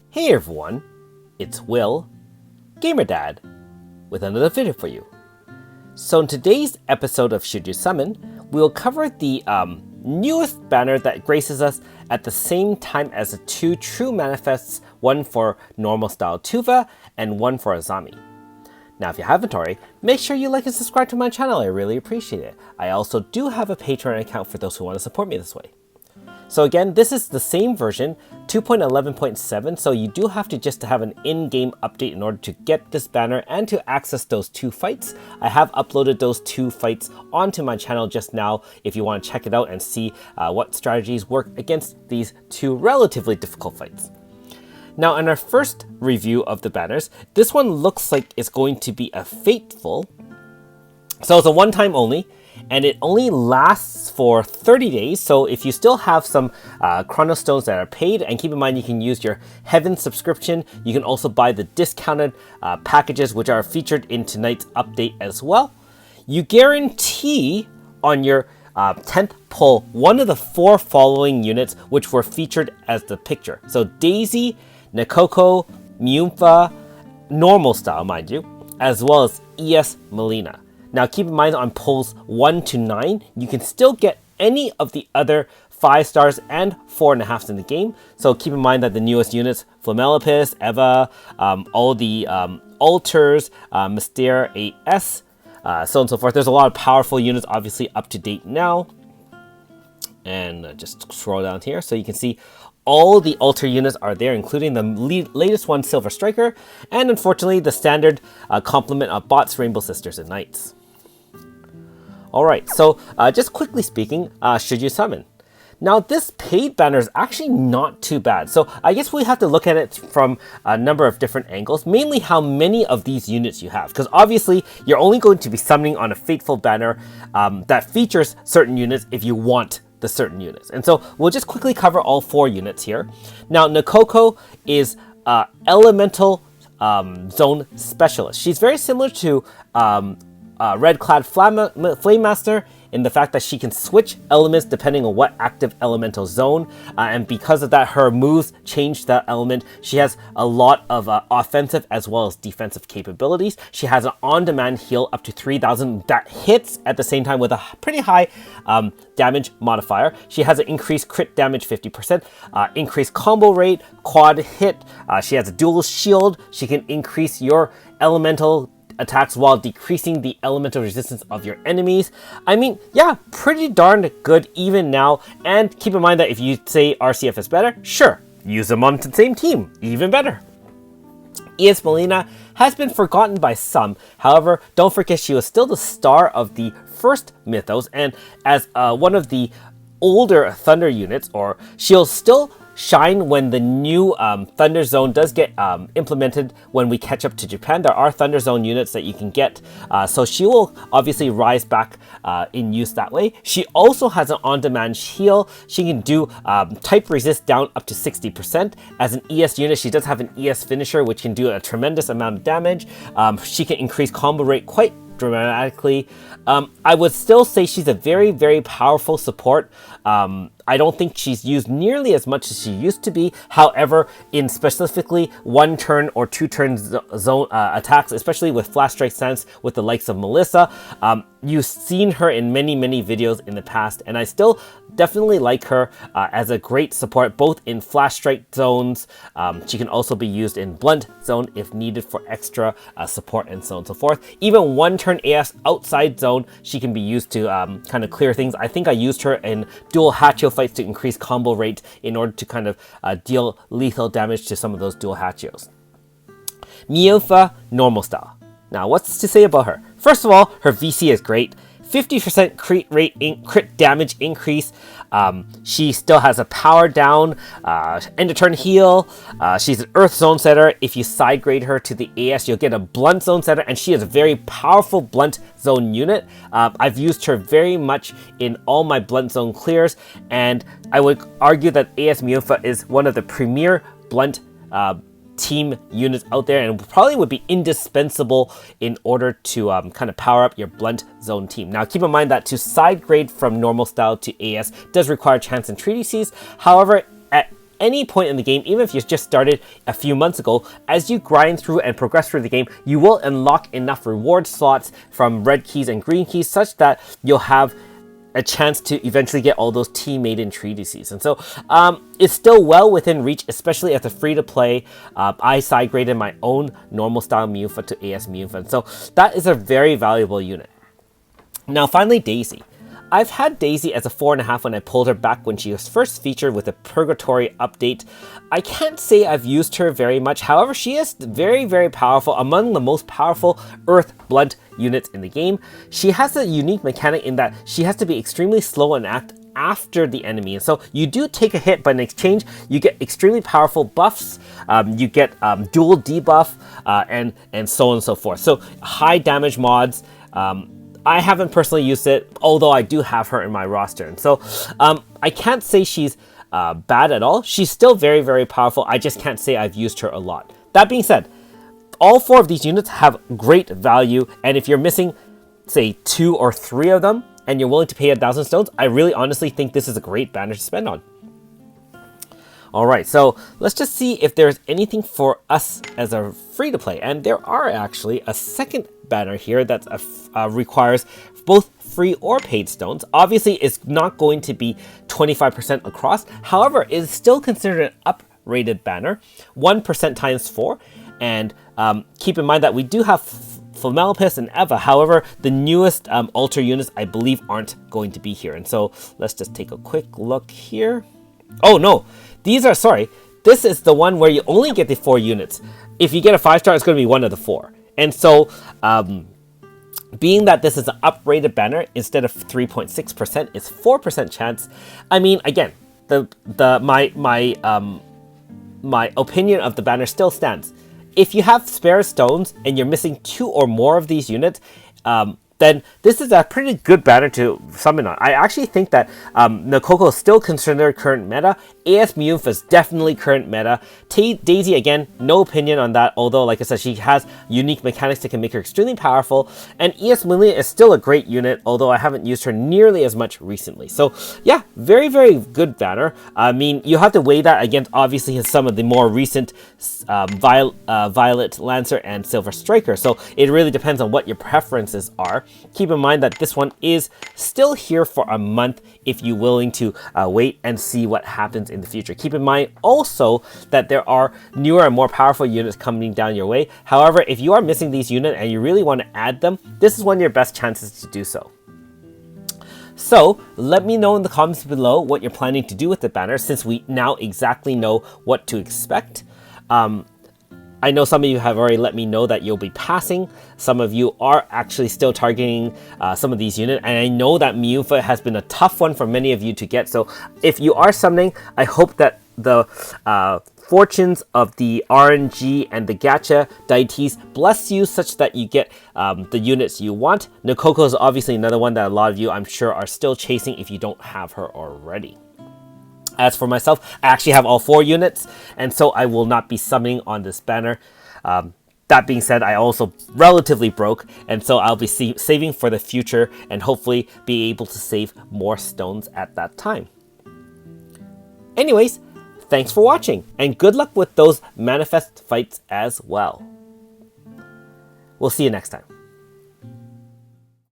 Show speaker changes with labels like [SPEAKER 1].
[SPEAKER 1] Hey everyone, it's Will, Gamer Dad, with another video for you. So in today's episode of Should You Summon, we will cover the newest banner that graces us at the same time as the two true manifests, one for normal style Tuva and one for Azami. Now if you haven't already, make sure you like and subscribe to my channel, I really appreciate it. I also do have a Patreon account for those who want to support me this way. So again, this is the same version, 2.11.7, so you do have to just have an in-game update in order to get this banner and to access those two fights. I have uploaded those two fights onto my channel just now if you want to check it out and see what strategies work against these two relatively difficult fights. Now in our first review of the banners, this one looks like it's going to be a Fateful. So it's a one-time only, and it only lasts for 30 days. So if you still have some Chrono Stones that are paid, and keep in mind you can use your Heaven subscription, you can also buy the discounted packages which are featured in tonight's update as well. You guarantee on your 10th pull one of the four following units which were featured as the picture. So Daisy, Nekoko, Myumpha, normal style mind you, as well as ES Melina. Now keep in mind on pulls 1 to 9, you can still get any of the other 5 stars and 4.5s in the game. So keep in mind that the newest units, Flamelopus, Eva, all the Alters, Mystere AS, so on and so forth. There's a lot of powerful units obviously up to date now. And just scroll down here so you can see all the Alter units are there, including the latest one, Silver Striker, and unfortunately the standard complement of bots, Rainbow Sisters and Knights. Alright, so just quickly speaking, should you summon? Now this paid banner is actually not too bad, so I guess we have to look at it from a number of different angles, mainly how many of these units you have, because obviously you're only going to be summoning on a Fateful banner that features certain units if you want the certain units. And so we'll just quickly cover all 4 units here. Now Nekoko is Elemental Zone Specialist. She's very similar to Red Clad Flame Master in the fact that she can switch elements depending on what active elemental zone, and because of that her moves change that element. She has a lot of offensive as well as defensive capabilities. She has an on-demand heal up to 3,000 that hits at the same time with a pretty high damage modifier. She has an increased crit damage 50%, increased combo rate, quad hit. She has a dual shield. She can increase your elemental attacks while decreasing the elemental resistance of your enemies. I mean, yeah, pretty darn good even now. And keep in mind that if you say RCF is better, sure, use them on the same team, even better. ES Melina has been forgotten by some. However, don't forget she was still the star of the first Mythos, and as one of the older Thunder units, or she'll still shine when the new Thunder Zone does get implemented when we catch up to Japan. There are Thunder Zone units that you can get, so she will obviously rise back in use that way. She also has an on-demand heal. She can do type resist down up to 60%. As an ES unit, she does have an ES finisher which can do a tremendous amount of damage. She can increase combo rate quite dramatically. I would still say she's a very, very powerful support. I don't think she's used nearly as much as she used to be. However, in specifically 1 turn or 2 turn zone attacks, especially with Flash Strike Sense with the likes of Melissa, you've seen her in many, many videos in the past, and I still definitely like her as a great support, both in Flash Strike zones. She can also be used in Blunt Zone if needed for extra support and so on and so forth. Even 1 turn AS outside zone, she can be used to kind of clear things. I think I used her in dual Hachio fights to increase combo rate in order to kind of deal lethal damage to some of those dual Hachios. Myumpha, normal style. Now what's to say about her? First of all, her VC is great. 50% crit damage increase. She still has a power down, end of turn heal. She's an Earth Zone setter. If you side grade her to the AS, you'll get a Blunt Zone setter, and she is a very powerful Blunt Zone unit. I've used her very much in all my Blunt Zone clears, and I would argue that AS Myumpha is one of the premier Blunt team units out there, and probably would be indispensable in order to kind of power up your Blunt Zone team. Now keep in mind that to side grade from normal style to AS does require chance and treatises. However, at any point in the game, even if you just started a few months ago, as you grind through and progress through the game, you will unlock enough reward slots from red keys and green keys such that you'll have a chance to eventually get all those Tea Maiden treatises. And so it's still well within reach, especially as a free-to-play. I side graded my own normal style Miufa to AS Miufa, and so that is a very valuable unit. Now finally, Daisy. I've had Daisy as a 4.5 when I pulled her back when she was first featured with the Purgatory update. I can't say I've used her very much, however she is very, very powerful, among the most powerful Earth Blood units in the game. She has a unique mechanic in that she has to be extremely slow and act after the enemy, and so you do take a hit, but in exchange you get extremely powerful buffs, you get dual debuff, and so on and so forth. So high damage mods. I haven't personally used it, although I do have her in my roster. And so I can't say she's bad at all. She's still very, very powerful. I just can't say I've used her a lot. That being said, all 4 of these units have great value. And if you're missing, say, 2 or 3 of them, and you're willing to pay 1,000 stones, I really honestly think this is a great banner to spend on. Alright, so let's just see if there's anything for us as a free-to-play. And there are actually a second banner here that requires both free or paid stones. Obviously, it's not going to be 25% across. However, it is still considered an up-rated banner, 1% times 4. And keep in mind that we do have Flamelopus and Eva. However, the newest altar units, I believe, aren't going to be here. And so let's just take a quick look here. Oh, no. These are, sorry, this is the one where you only get the 4 units. If you get a 5-star, it's going to be one of the 4. And so, being that this is an uprated banner, instead of 3.6%, it's 4% chance. I mean, again, my opinion of the banner still stands. If you have spare stones and you're missing 2 or more of these units, then this is a pretty good banner to summon on. I actually think that Nokoko is still considered current meta. AS Miufa is definitely current meta. Daisy, again, no opinion on that, although, like I said, she has unique mechanics that can make her extremely powerful. And ES Milia is still a great unit, although I haven't used her nearly as much recently. So, yeah, very, very good banner. I mean, you have to weigh that against, obviously, some of the more recent Violet Lancer and Silver Striker. So, it really depends on what your preferences are. Keep in mind that this one is still here for a month if you're willing to wait and see what happens in the future. Keep in mind also that there are newer and more powerful units coming down your way. However, if you are missing these units and you really want to add them, this is one of your best chances to do so. So, let me know in the comments below what you're planning to do with the banner, since we now exactly know what to expect. I know some of you have already let me know that you'll be passing. Some of you are actually still targeting some of these units. And I know that Miufa has been a tough one for many of you to get. So if you are summoning, I hope that the fortunes of the RNG and the gacha deities bless you such that you get the units you want. Nokoko is obviously another one that a lot of you, I'm sure, are still chasing if you don't have her already. As for myself, I actually have all 4 units, and so I will not be summoning on this banner. That being said, I also relatively broke, and so I'll be saving for the future and hopefully be able to save more stones at that time. Anyways, thanks for watching, and good luck with those manifest fights as well. We'll see you next time.